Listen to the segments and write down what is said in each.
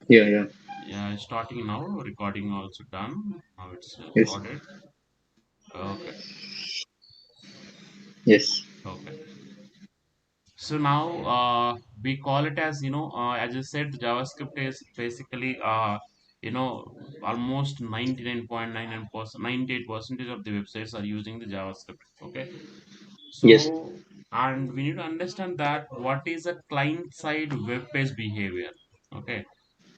Yeah. Yeah, starting now. Recording also done. Now it's Yes. recorded. Okay. Yes. Okay. So now we call it as as I said, JavaScript is basically almost 99.99%, 98% of the websites are using the JavaScript. Okay. Yes. So, and we need to understand that what is a client side web page behavior. Okay.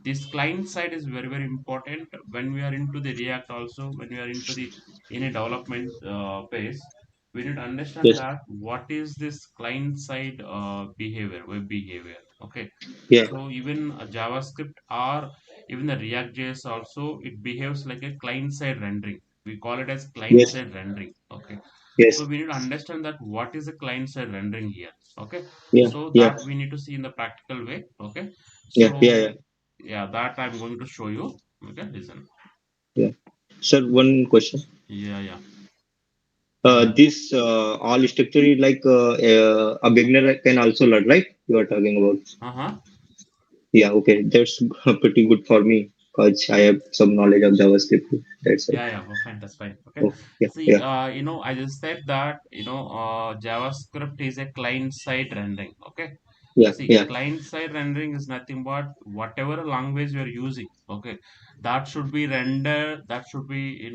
This client side is very, very important when we are into the React also, when we are into the any development phase. We need to understand Yes. that what is this client side behavior, web behavior. Okay. Yeah. So even a JavaScript or even the React JS also, it behaves like a client side rendering. We call it as client Yes. side rendering. Okay. So Yes. we need to understand that what is the client side rendering here. Okay. Yeah. So Yeah. that we need to see in the practical way. Okay. Yeah. Yeah. So yeah, that I'm going to show you. Okay, listen. Yeah. Sir, one question. Yeah, yeah. Hmm. This all structure is like a beginner can also learn, right? You are talking about. Uh-huh. Yeah. Okay. That's pretty good for me because I have some knowledge of JavaScript. That's it. Yeah, yeah, well, fine, that's fine. Okay. Oh, yeah. See, Yeah. I just said that, JavaScript is a client-side rendering. Okay. Yeah. See, Yeah. client-side rendering is nothing but whatever language you're using. Okay. That should be rendered, that should be,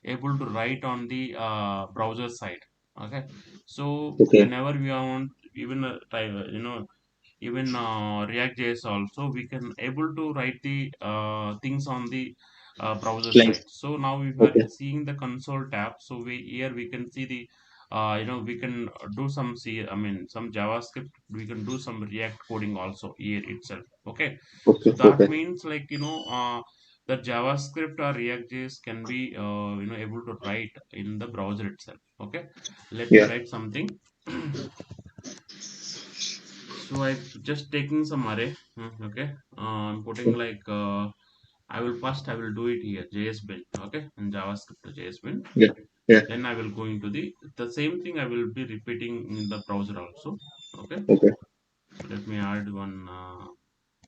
able to write on the browser side. Okay. So Okay. whenever we want, even, even React.js also, we can able to write the things on the browser Clients. side. So now we are Okay. seeing the console tab. So we can see the we can do some I mean some JavaScript. We can do some React coding also here itself. Okay, so Okay. that Okay. means like the JavaScript or React.js can be able to write in the browser itself. Okay, let me Yeah. write something. So I just taking some array. Okay. I'm putting like I will do it here JS bin. Okay, in JavaScript to JS bin. Yeah. Yeah. Then I will go into the same thing I will be repeating in the browser also. Okay. Okay. So let me add one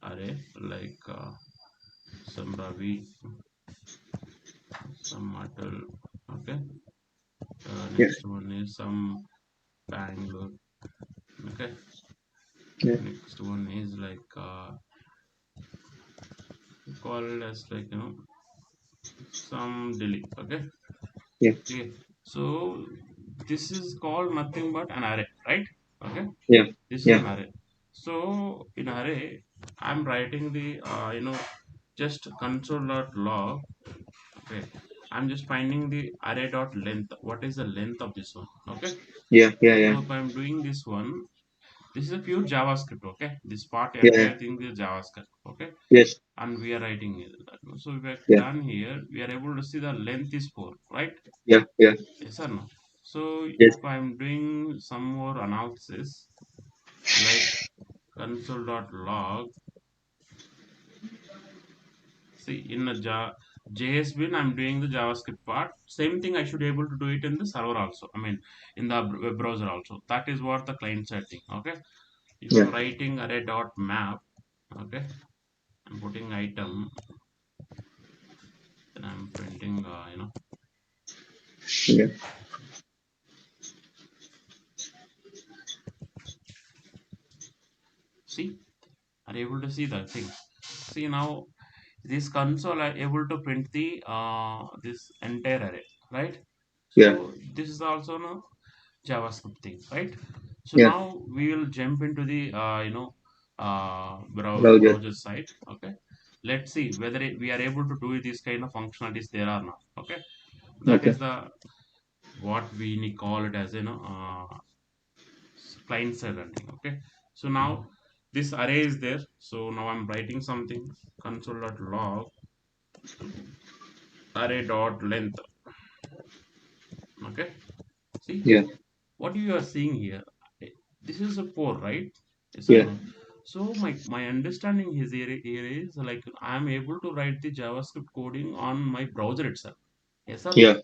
array like some Ravi, some Atal. Okay. Yeah. Next one is some Bangalore. Okay. Yeah. Next one is like called as like some Delhi. Okay. Yeah. Okay. So this is called nothing but an array, right? Okay. Yeah. This is Yeah. an array. So in array, I'm writing the just console.log. Okay. I'm just finding the array dot length. What is the length of this one? Okay. Yeah. Yeah. Yeah. So if I'm doing this one, this is a pure JavaScript. Okay. This part Yeah. entire thing is JavaScript. Okay. Yes. And we are writing it. So if we're Yeah. done here, we are able to see the length is 4, right? Yeah. Yeah. Yes or no? So Yes. if I'm doing some more analysis, like console.log, see in a JS bin, I'm doing the JavaScript part. Same thing I should be able to do it in the server also. I mean, in the web browser also. That is what the client side thing. Okay. If Yeah. I'm writing array.map, okay, I'm putting item, then I'm printing, Yeah. see, are you able to see the thing? See now, this console are able to print the this entire array, right? Yeah. So this is also no JavaScript thing, right? So Yeah. now we will jump into the Browser. browser side. Okay, let's see whether we are able to do this kind of functionalities there or not. Okay, that Okay. is the what we call it as client side running. Okay, so now this array is there. So now I'm writing something console.log array dot length. Okay, see Yeah. what you are seeing here. This is a 4, right? Yes or Yeah. no? So my understanding here is like I'm able to write the JavaScript coding on my browser itself. Yes or no? Yeah.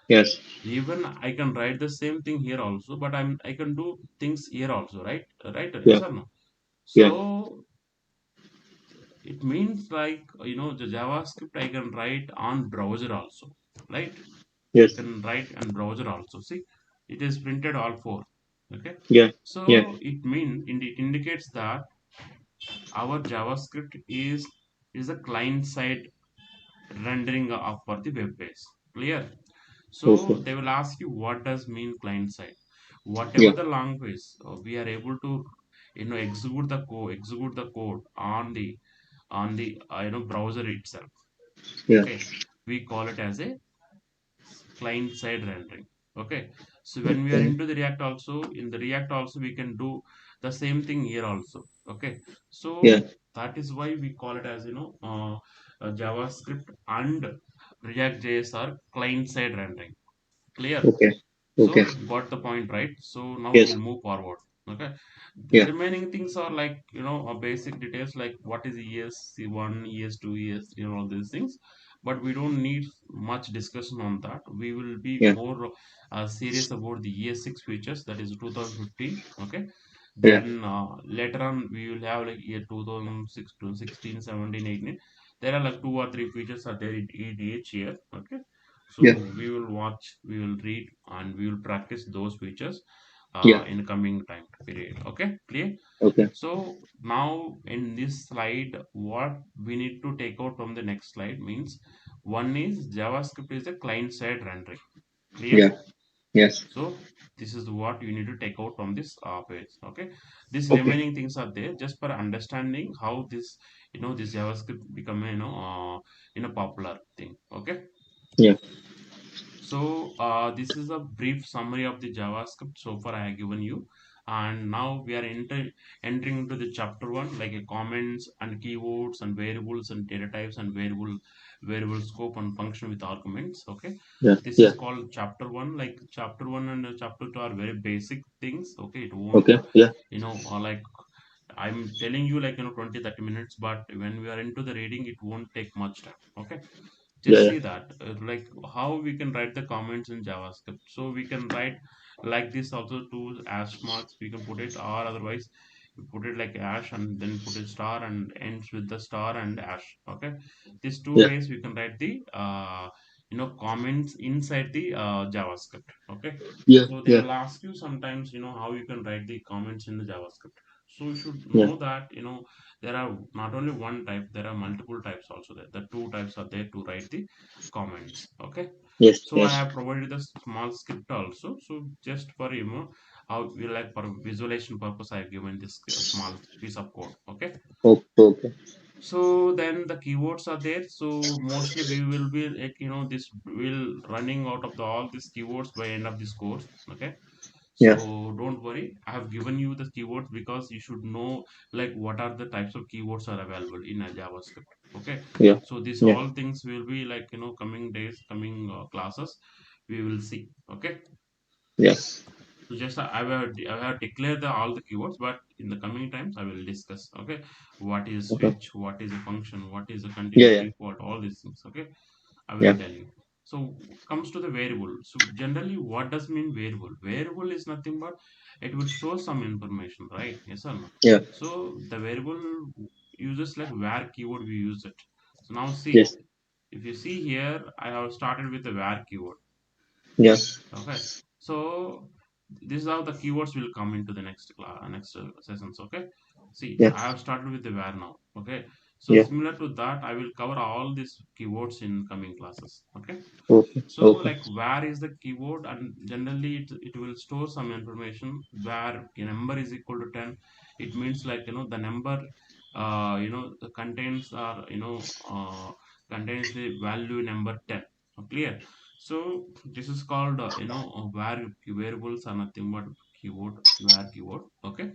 Yes. Even I can write the same thing here also, but I can do things here also, right? Right? Yeah. Yes or no? Yeah. So It means like, the JavaScript I can write on browser also, right? You Yes. can write on browser also. See, it is printed all four. Okay. Yeah. Yeah. So it indicates that our JavaScript is a client side rendering of for the web page. Clear? So Okay. they will ask you what does mean client side. Whatever Yeah. the language, we are able to execute the code on the browser itself. Yeah. Okay, we call it as a client side rendering. Okay, so when we are Okay. into the React also, in the React also we can do the same thing here also. Okay, Yeah. so that is why we call it as JavaScript and React JS are client side rendering. Clear? Okay. So Okay. you got the point, right? So now Yes. we'll move forward. Okay. The Yeah. remaining things are like, basic details like what is ES1, ES2, ES3, and all these things. But we don't need much discussion on that. We will be Yeah. more serious about the ES6 features, that is 2015. Okay. Yeah. Then later on, we will have like year 2006 to 16, 17, 18. There are like two or three features are there in each year. Okay. So Yeah. we will watch, we will read, and we will practice those features Yeah. in the coming time period. Okay, clear? Okay. So now in this slide, what we need to take out from the next slide means one is JavaScript is a client side rendering. Clear? Yeah. Yes. So this is what you need to take out from this page. Okay, these Okay. remaining things are there just for understanding how this JavaScript become popular thing. Okay. Yeah. So this is a brief summary of the JavaScript so far I have given you. And now we are entering into the chapter one, like a comments and keywords and variables and data types and variable scope and function with arguments. Okay, Yeah. this is Yeah. called chapter one. Like chapter one and chapter two are very basic things. Okay, it won't, Okay. Yeah. like I'm telling you, like 20-30 minutes, but when we are into the reading, it won't take much time. Okay, Yeah. just Yeah. see that like how we can write the comments in JavaScript. So we can write like this also, two hash marks we can put it, or otherwise you put it like hash and then put a star and ends with the star and hash. Okay, these two Yeah. ways we can write the comments inside the JavaScript. Okay, Yeah. so they Yeah. will ask you sometimes, how you can write the comments in the JavaScript. So you should Yeah. know that, there are not only one type, there are multiple types also there. The two types are there to write the comments. Okay, Yes. so I Yes. have provided a small script also. So just for how we like for visualization purpose, I have given this small piece of code. Okay, Okay. Okay. so then the keywords are there. So mostly we will be like, this will running out of all these keywords by end of this course. Okay, Yeah. so don't worry. I have given you the keywords because you should know like what are the types of keywords are available in a JavaScript. Okay, Yeah. so these Yeah. all things will be like, coming days, coming classes, we will see. Okay, Yeah. so just I have declared all the keywords, but in the coming times I will discuss. Okay, what is Okay. switch, what is a function, what is a Yeah. continuous Yeah. default, all these things. Okay, I will Yeah. tell you. So comes to the variable. So generally, what does mean variable? Variable is nothing but it will store some information, right? Yes or no? Yeah. So the variable uses like var keyword we use it. So now see, Yes. if you see here, I have started with the var keyword. Yeah. Okay, so this is how the keywords will come into the next sessions. Okay, see, Yeah. I have started with the where now. Okay, so Yeah. similar to that, I will cover all these keywords in coming classes. Okay, Okay. so Okay. like where is the keyword, and generally it will store some information. Where a number is equal to 10, it means like, the number the contains are contains the value number 10. Clear? So this is called where variables are nothing but keyword, where keyword. Okay,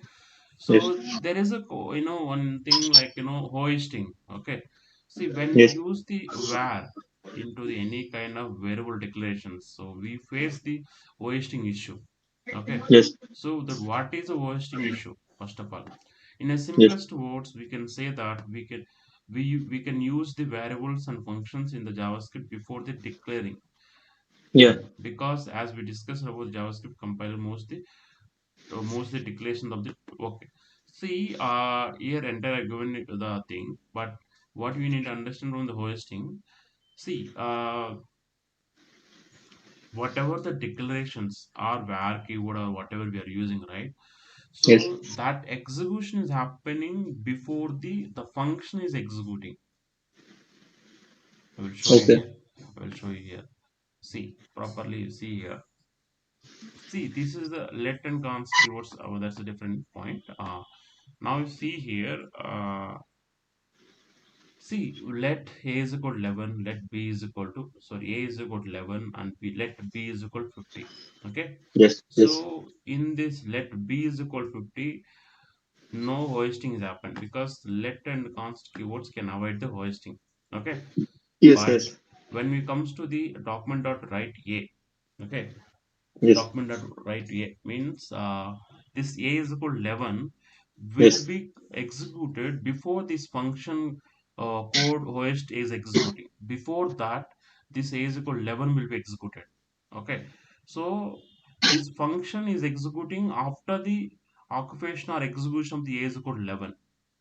Yes. so there is a one thing like, hoisting. Okay, see, when we Yes. use the where into the any kind of variable declarations, so we face the hoisting issue. Okay, Yes. so that what is a hoisting issue? First of all, in a Yes. simplest words, we can say that we can use the variables and functions in the JavaScript before the declaring Yeah. them, because as we discussed about JavaScript compiler, mostly declaration of the. Okay, see, here enter I given it the thing, but what we need to understand from the hoisting. See, whatever the declarations or var keyword or whatever we are using, right? Yes. So that execution is happening before the function is executing. I will show you Okay. here. I will show you here. See properly. See here. See, this is the let and const keywords. That's a different point. Now you see here. See, let A is equal to 11, let B is equal to, sorry, A is equal to 11 and B, let B is equal to 50. Okay. Yes. Yes. So in this let B is equal to 50, no hoisting is happened because let and const keywords can avoid the hoisting. Okay. Yes. But Yes. when we comes to the document dot write A, okay, Yes. document dot write A means this A is equal to 11 will Yes. be executed before this function code host is executing. Before that, this A is equal to 11 will be executed. Okay, so this function is executing after the occupation or execution of the A is equal to 11.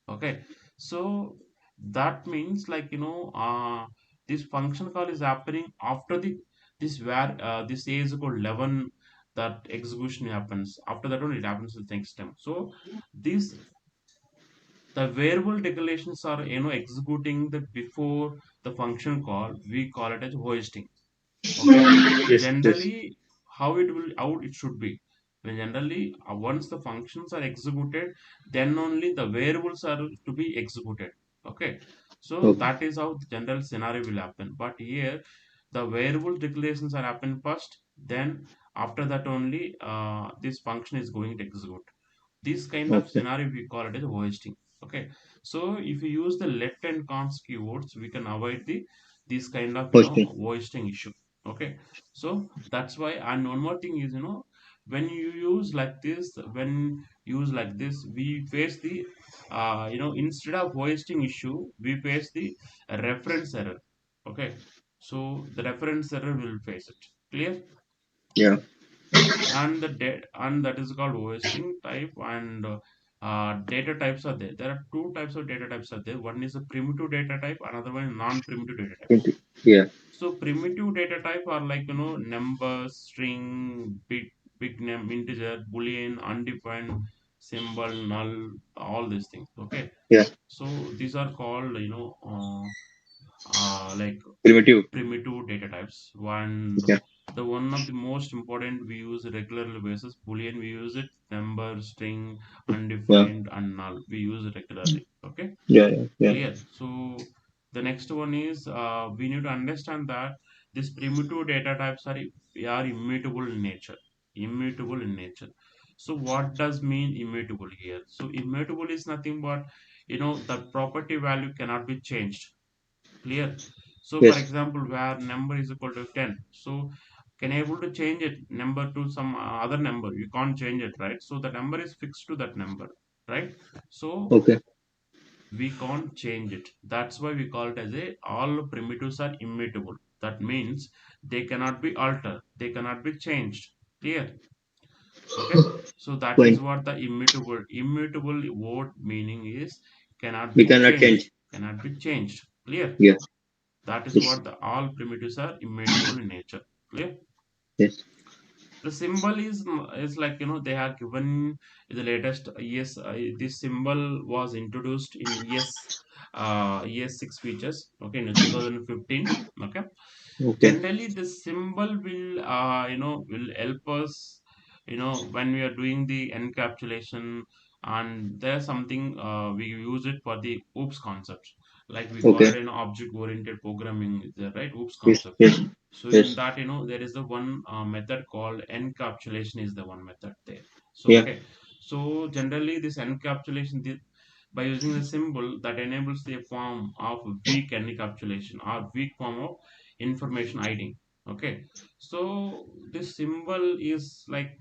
Okay, so that means like this function call is happening after the this where this A is equal to 11, that execution happens. After that one it happens the next time. So this the variable declarations are executing the before the function call, we call it as hoisting. Okay, Yes. Yes. generally how it should be, when generally once the functions are executed, then only the variables are to be executed. Okay, so Okay. that is how the general scenario will happen. But here the variable declarations are happen first, then after that only this function is going to execute. This kind of Okay. scenario we call it as hoisting. Okay, so if you use the let and const keywords, we can avoid the this kind of Hosting. hoisting issue. Okay, so that's why. And one more thing is, when you use like this, we face the instead of hoisting issue, we face the reference error. Okay, so the reference error will face it. Clear? Yeah. And and that is called hosting type. And data types are there. There are two types of data types are there. One is a primitive data type, another one is non-primitive data types. Yeah. So primitive data type are like number, string, big name, integer, boolean, undefined, symbol, null, all these things. Okay, Yeah. so these are called like Primitive. primitive data types. One, Yeah. the one of the most important we use regularly basis. Boolean we use it. Number, string, Yeah. undefined, and null we use it regularly. Okay, Yeah. Yeah. Yeah. clear. So the next one is we need to understand that these primitive data types are immutable in nature. Immutable in nature. So what does mean immutable here? So immutable is nothing but the property value cannot be changed. Clear. So for Yes. example, where number is equal to 10, so can I able to change it number to some other number? You can't change it, right? So the number is fixed to that number, right? So Okay. we can't change it. That's why we call it as a all primitives are immutable. That means they cannot be altered, they cannot be changed. Clear? Okay, so that is Fine. what the immutable word meaning is. Cannot We be cannot changed, change. cannot be changed. Clear? Yeah. That is Yes. what the all primitives are immutable in nature. Clear? Yes. The symbol is like they have given the latest yes. This symbol was introduced in ES6 features. Okay, in 2015. Okay, Okay. generally this symbol will will help us when we are doing the encapsulation. And there's something we use it for the oops concepts, like we call Okay. it object oriented programming is there, right? Oops Yes. concept. Yes. So in Yes. that, there is the one method called encapsulation is the one method there. So Yeah. okay, so generally this encapsulation by using the symbol that enables the form of weak encapsulation or weak form of information hiding. Okay, so this symbol is like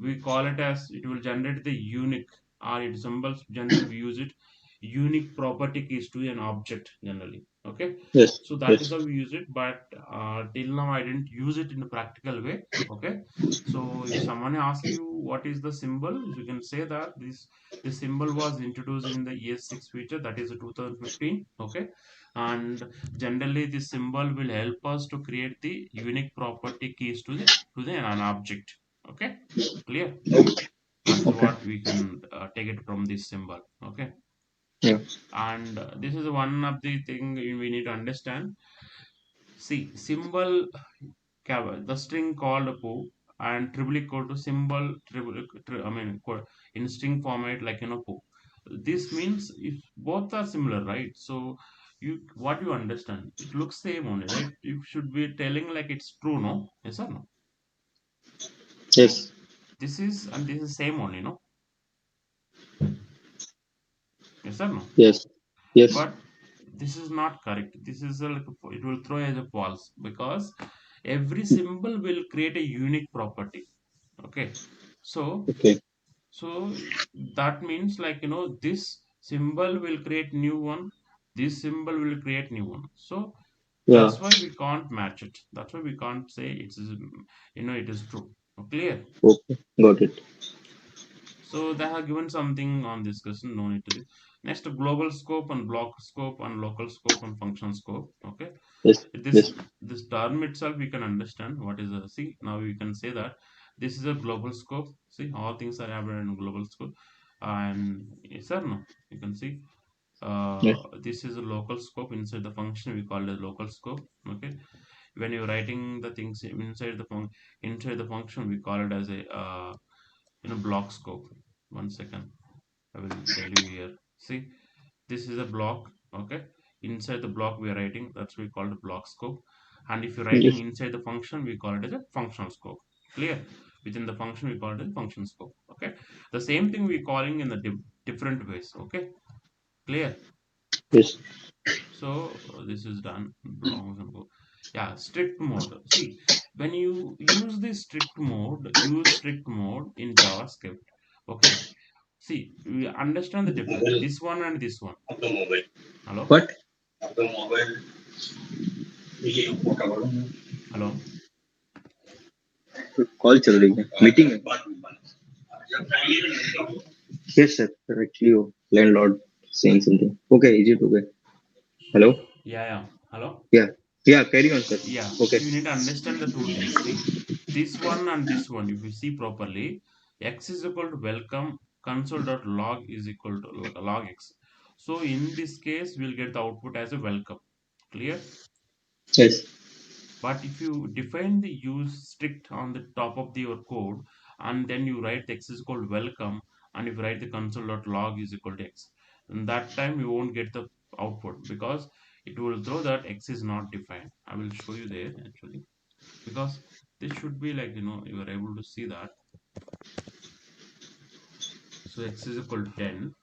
we call it as it will generate the unique or it symbols generally we use it unique property keys to an object generally. Okay, Yes. so that is Yes. how we use it, but till now I didn't use it in a practical way. Okay, so if someone asks you what is the symbol, you can say that this symbol was introduced in the ES6 feature, that is 2015. Okay, and generally this symbol will help us to create the unique property keys to the an object. Okay, clear? That is Okay. what we can take it from this symbol. Okay, Yeah. and this is one of the thing we need to understand. See, symbol the string called poo and triple equal to symbol I mean in string format, like poo. This means if both are similar, right? So you what you understand, it looks same only, right? You should be telling like it's true, no? Yes or no? So Yes. this is and this is same only, no? Yes or no? Yes. Yes. But this is not correct. This is it will throw as a false, because every symbol will create a unique property. Okay, so Okay. so that means like this symbol will create new one, this symbol will create new one. So Yeah. that's why we can't match it. That's why we can't say it's it is true. Clear? Okay. Got it. So they have given something on this question, no need to this. Next, global scope and block scope and local scope and function scope. Okay, Yes. this Yes. this term itself we can understand what is a, see, now we can say that this is a global scope. See, all things are happening in global scope, and yes or no, you can see Yes. this is a local scope. Inside the function we call it local scope. Okay, when you're writing the things inside the function, we call it as a block scope. One second, I will tell you here. See, this is a block. Okay, inside the block we are writing, that's we call it block scope. And if you're writing Yes. inside the function, we call it as a functional scope. Clear? Within the function we call it as function scope. Okay, the same thing we calling in the different ways. Okay, clear? Yes. So this is done. Belongs and go. Yeah, strict mode. See, when you use strict mode in JavaScript. Okay, see, we understand the difference. This one and this one. Hello? What? Hello? Call चल रही है meeting है yes sir actually your landlord saying something okay is it okay hello Yeah, yeah. Hello? yeah yeah carry on sir Yeah. okay So you need to understand the two things. See, this one and this one, if you see properly, x is equal to welcome console.log is equal to log x. So in this case, we'll get the output as a welcome. Clear? yes But if you define the use strict on the top of your code, and then you write the x is equal to welcome, and if you write the console.log is equal to x, then that time you won't get the output, because it will throw that x is not defined. I will show you there actually, because this should be like you are able to see that. So x is equal to 10.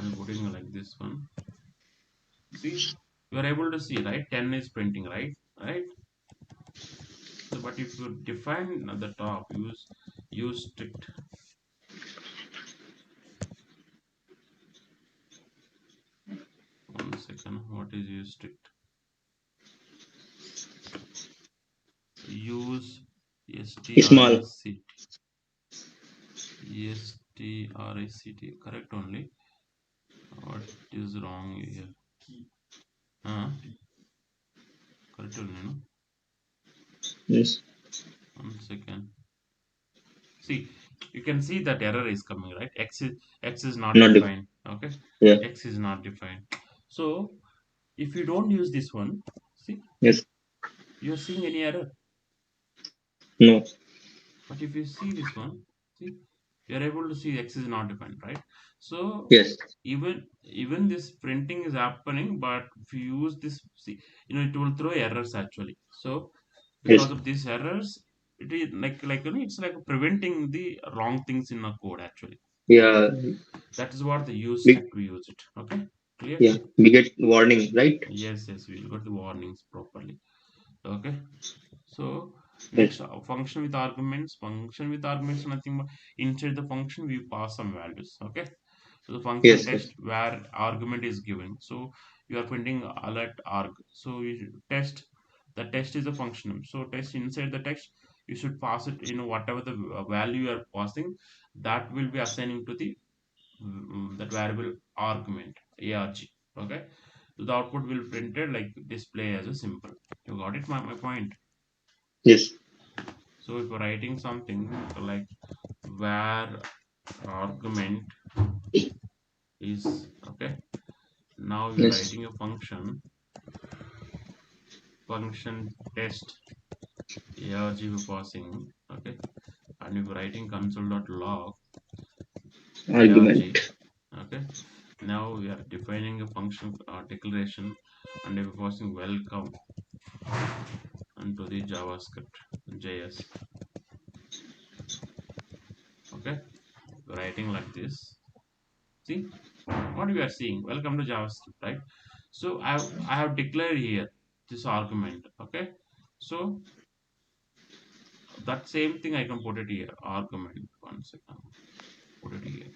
I'm putting like this one. See, you are able to see, right? 10 is printing, right. So but if you define at the top, use strict. One second, what is use strict? Use small stract, stract, correct only. What is wrong here? Correct only, no? yes One second. See, you can see that error is coming, right? X is not not defined. Okay, yeah x is not defined. So if you don't use this one, see, yes you're seeing any error. no But if you see this one, see, you're able to see x is not defined, right? So yes even this printing is happening, but if you use this, see, it will throw errors actually. So yes because of these errors, it is it's like preventing the wrong things in a code actually. yeah That is what the use we strict we use it. Okay, clear? yeah we get warning right Yes, yes, we'll got the warnings properly. Okay, so. Yes. Next, function with arguments. Function with arguments, nothing but inside the function we pass some values. Okay, so the function Yes, sir. test where argument is given. So you are printing alert arg. So you should test. The test is a function. So test inside the text. You should pass it in whatever the value you are passing. That will be assigning to the that variable argument arg. Okay, so the output will printed like display as a symbol. You got it, my point. Yes. So if you're writing something like where argument is okay, now you're Yes. writing a function test arg passing. Okay, and if you're writing console.log arg. Argument. Okay, now we are defining a function declaration, and we're passing welcome into the javascript js. Okay, writing like this. See what we are seeing, welcome to javascript, right? So I have declared here this argument. Okay, so that same thing I can put it here, argument. One second, put it here.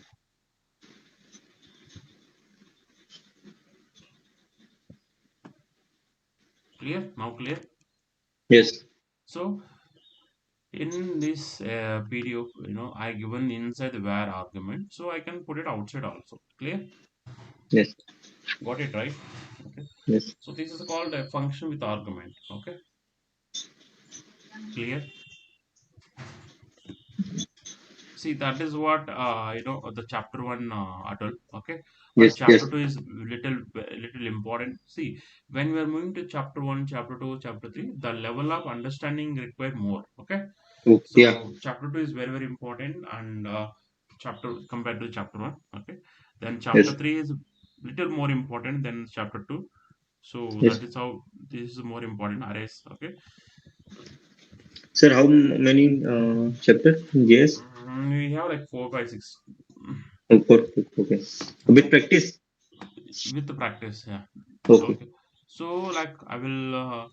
Clear now? Clear? Yes. So in this pdf, I given inside the where argument, so I can put it outside also. Clear? Yes. Got it, right? Okay, Yes. so this is called a function with argument. Okay, clear? See, that is what the chapter one adult. Okay, but Yes. chapter Yes. two is little important. See, when we are moving to chapter one, chapter two, chapter three, the level of understanding require more. Okay, Oh, yeah. so chapter two is very important, and chapter compared to chapter one. Okay, then chapter Yes. three is little more important than chapter two. So Yes. that is how this is more important. Arrays. Okay, Sir, how many chapter? Yes. we have like 4, 5, 6. Oh, four. Okay. With Okay, practice. with the practice, yeah. Okay. Okay, so like I will